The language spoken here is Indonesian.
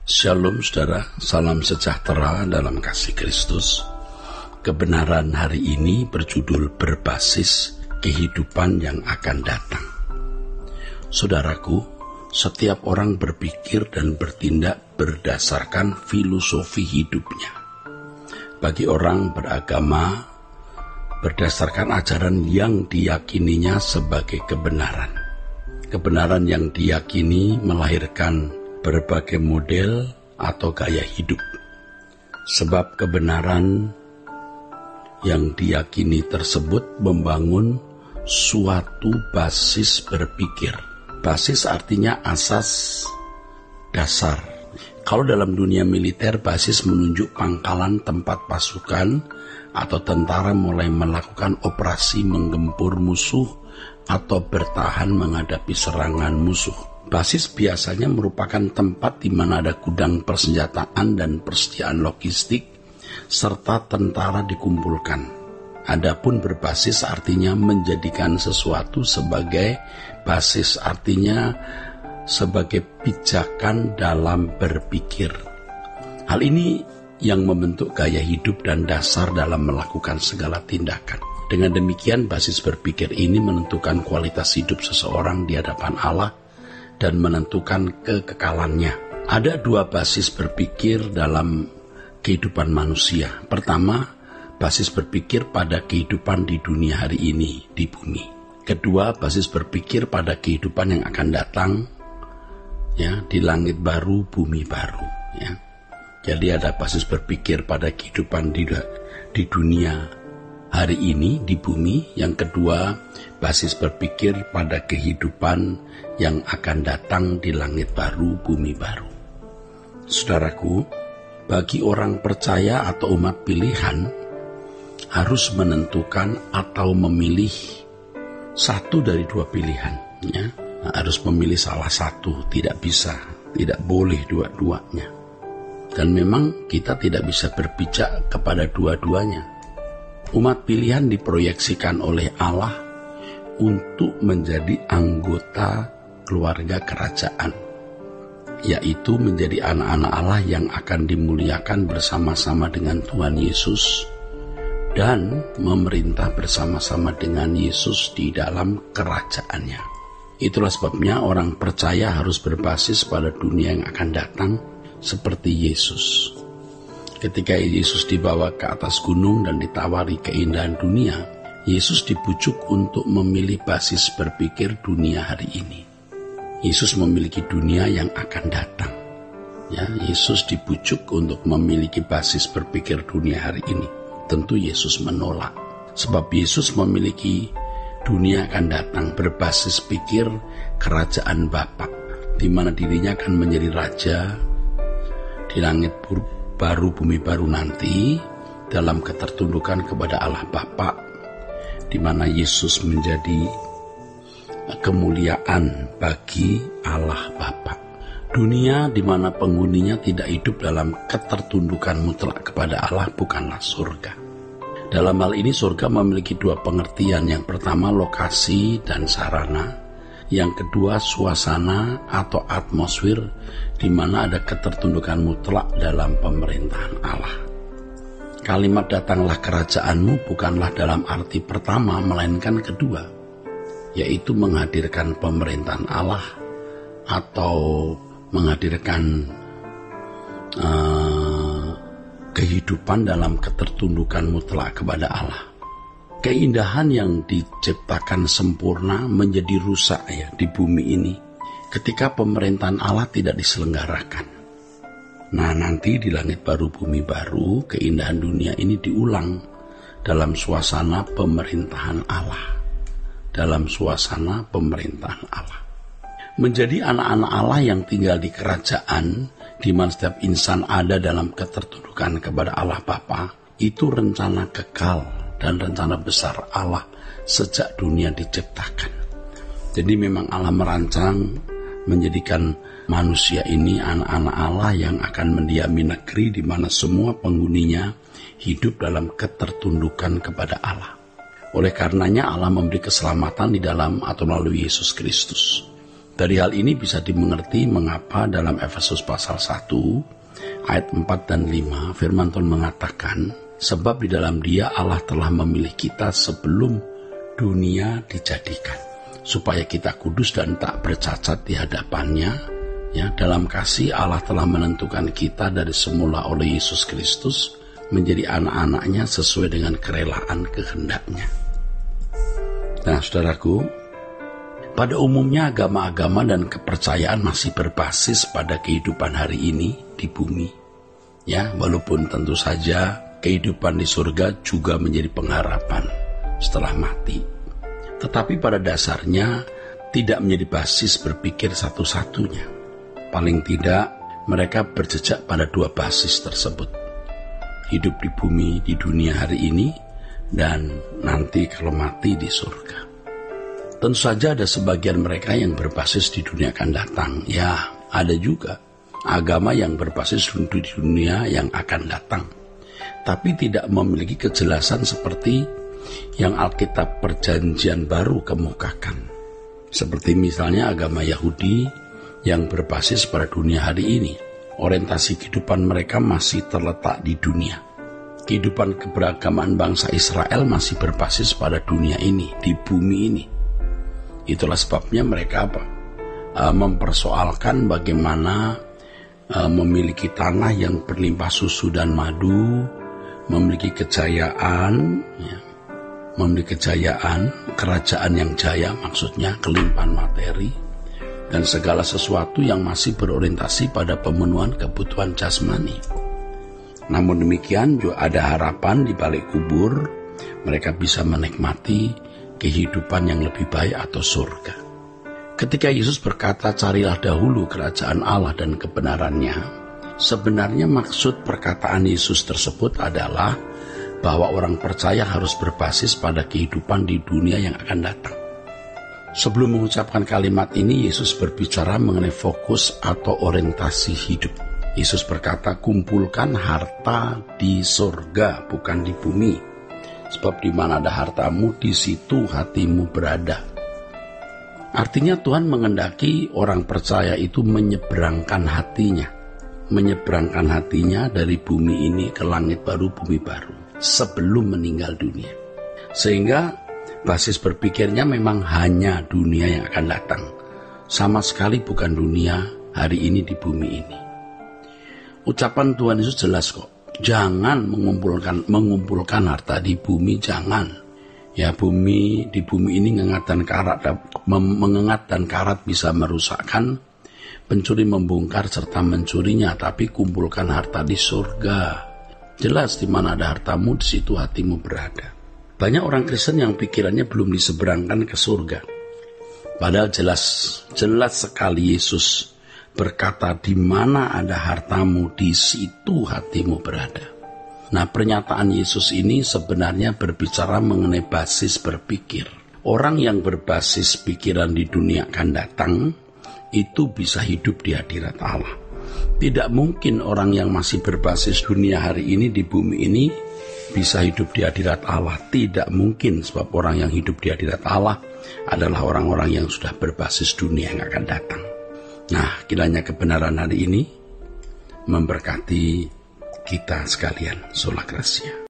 Shalom saudara, salam sejahtera dalam kasih Kristus. Kebenaran hari ini berjudul berbasis kehidupan yang akan datang. Saudaraku, setiap orang berpikir dan bertindak berdasarkan filosofi hidupnya. Bagi orang beragama, berdasarkan ajaran yang diyakininya sebagai kebenaran. Kebenaran yang diyakini melahirkan berbagai model atau gaya hidup. Sebab kebenaran yang diyakini tersebut membangun suatu basis berpikir. Basis artinya asas, dasar. Kalau dalam dunia militer, basis menunjuk pangkalan tempat pasukan atau tentara mulai melakukan operasi menggempur musuh atau bertahan menghadapi serangan musuh. Basis biasanya merupakan tempat di mana ada gudang persenjataan dan persediaan logistik serta tentara dikumpulkan. Adapun berbasis artinya menjadikan sesuatu sebagai basis, artinya sebagai pijakan dalam berpikir. Hal ini yang membentuk gaya hidup dan dasar dalam melakukan segala tindakan. Dengan demikian, basis berpikir ini menentukan kualitas hidup seseorang di hadapan Allah dan menentukan kekekalannya. Ada dua basis berpikir dalam kehidupan manusia. Pertama, basis berpikir pada kehidupan di dunia hari ini, di bumi. Kedua, basis berpikir pada kehidupan yang akan datang, ya, di langit baru, bumi baru, ya. Jadi ada basis berpikir pada kehidupan di dunia hari ini, di bumi. Yang kedua, basis berpikir pada kehidupan yang akan datang di langit baru, bumi baru. Saudaraku, bagi orang percaya atau umat pilihan, harus menentukan atau memilih satu dari dua pilihan. Ya. Harus memilih salah satu, tidak bisa, tidak boleh dua-duanya. Dan memang kita tidak bisa berpijak kepada dua-duanya. Umat pilihan diproyeksikan oleh Allah untuk menjadi anggota keluarga kerajaan, yaitu menjadi anak-anak Allah yang akan dimuliakan bersama-sama dengan Tuhan Yesus dan memerintah bersama-sama dengan Yesus di dalam kerajaannya. Itulah sebabnya orang percaya harus berbasis pada dunia yang akan datang seperti Yesus. Ketika Yesus dibawa ke atas gunung dan ditawari keindahan dunia, Yesus dibujuk untuk memilih basis berpikir dunia hari ini. Yesus memiliki dunia yang akan datang. Ya, Yesus dibujuk untuk memiliki basis berpikir dunia hari ini. Tentu Yesus menolak. Sebab Yesus memiliki dunia akan datang berbasis pikir kerajaan Bapa, di mana dirinya akan menjadi raja di langit baru, bumi baru nanti, dalam ketertundukan kepada Allah Bapa, di mana Yesus menjadi kemuliaan bagi Allah Bapa. Dunia di mana penghuninya tidak hidup dalam ketertundukan mutlak kepada Allah bukanlah surga. Dalam hal ini surga memiliki dua pengertian. Yang pertama lokasi dan sarana. Yang kedua suasana atau atmosfer di mana ada ketertundukan mutlak dalam pemerintahan Allah. Kalimat datanglah kerajaanmu bukanlah dalam arti pertama melainkan kedua, yaitu menghadirkan pemerintahan Allah atau menghadirkan kehidupan dalam ketertundukan mutlak kepada Allah. Keindahan yang diciptakan sempurna menjadi rusak ya di bumi ini ketika pemerintahan Allah tidak diselenggarakan. Nah, nanti di langit baru bumi baru keindahan dunia ini diulang dalam suasana pemerintahan Allah. Dalam suasana pemerintahan Allah. Menjadi anak-anak Allah yang tinggal di kerajaan, di mana setiap insan ada dalam ketertundukan kepada Allah Bapa, itu rencana kekal dan rencana besar Allah sejak dunia diciptakan. Jadi memang Allah merancang menjadikan manusia ini anak-anak Allah yang akan mendiami negeri di mana semua penghuninya hidup dalam ketertundukan kepada Allah. Oleh karenanya Allah memberi keselamatan di dalam atau melalui Yesus Kristus. Dari hal ini bisa dimengerti mengapa dalam Efesus pasal 1 ayat 4 dan 5 firman Tuhan mengatakan, sebab di dalam Dia Allah telah memilih kita sebelum dunia dijadikan, supaya kita kudus dan tak bercacat di hadapannya. Ya, dalam kasih Allah telah menentukan kita dari semula oleh Yesus Kristus menjadi anak-anaknya sesuai dengan kerelaan kehendak-Nya. Nah, saudaraku, pada umumnya agama-agama dan kepercayaan masih berbasis pada kehidupan hari ini di bumi. Ya, walaupun tentu saja kehidupan di surga juga menjadi pengharapan setelah mati. Tetapi pada dasarnya tidak menjadi basis berpikir satu-satunya. Paling tidak mereka berjejak pada dua basis tersebut. Hidup di bumi, di dunia hari ini, dan nanti kalau mati di surga. Tentu saja ada sebagian mereka yang berbasis di dunia akan datang. Ya, ada juga agama yang berbasis di dunia yang akan datang. Tapi tidak memiliki kejelasan seperti yang Alkitab Perjanjian Baru kemukakan. Seperti misalnya agama Yahudi yang berbasis pada dunia hari ini. Orientasi kehidupan mereka masih terletak di dunia. Kehidupan keberagaman bangsa Israel masih berbasis pada dunia ini, di bumi ini. Itulah sebabnya mereka mempersoalkan bagaimana memiliki tanah yang berlimpah susu dan madu, memiliki kejayaan, kerajaan yang jaya, maksudnya kelimpahan materi, dan segala sesuatu yang masih berorientasi pada pemenuhan kebutuhan jasmani. Namun demikian juga ada harapan di balik kubur, mereka bisa menikmati kehidupan yang lebih baik atau surga. Ketika Yesus berkata, carilah dahulu kerajaan Allah dan kebenarannya, sebenarnya maksud perkataan Yesus tersebut adalah bahwa orang percaya harus berbasis pada kehidupan di dunia yang akan datang. Sebelum mengucapkan kalimat ini, Yesus berbicara mengenai fokus atau orientasi hidup. Yesus berkata, kumpulkan harta di surga, bukan di bumi. Sebab di mana ada hartamu, di situ hatimu berada. Artinya Tuhan mengendaki orang percaya itu menyeberangkan hatinya. Menyeberangkan hatinya dari bumi ini ke langit baru, bumi baru. Sebelum meninggal dunia. Sehingga basis berpikirnya memang hanya dunia yang akan datang. Sama sekali bukan dunia hari ini di bumi ini. Ucapan Tuhan Yesus jelas kok. Jangan mengumpulkan harta di bumi, jangan. Ya, di bumi ini mengengat dan karat bisa merusakkan, pencuri membongkar serta mencurinya, tapi kumpulkan harta di surga. Jelas di mana ada hartamu, di situ hatimu berada. Banyak orang Kristen yang pikirannya belum diseberangkan ke surga. Padahal jelas sekali Yesus berkata, di mana ada hartamu, di situ hatimu berada. Nah, pernyataan Yesus ini sebenarnya berbicara mengenai basis berpikir. Orang yang berbasis pikiran di dunia akan datang, itu bisa hidup di hadirat Allah. Tidak mungkin orang yang masih berbasis dunia hari ini di bumi ini bisa hidup di hadirat Allah. Tidak mungkin, sebab orang yang hidup di hadirat Allah adalah orang-orang yang sudah berbasis dunia yang akan datang. Nah, kiranya kebenaran hari ini memberkati kita sekalian. Sola Gracia.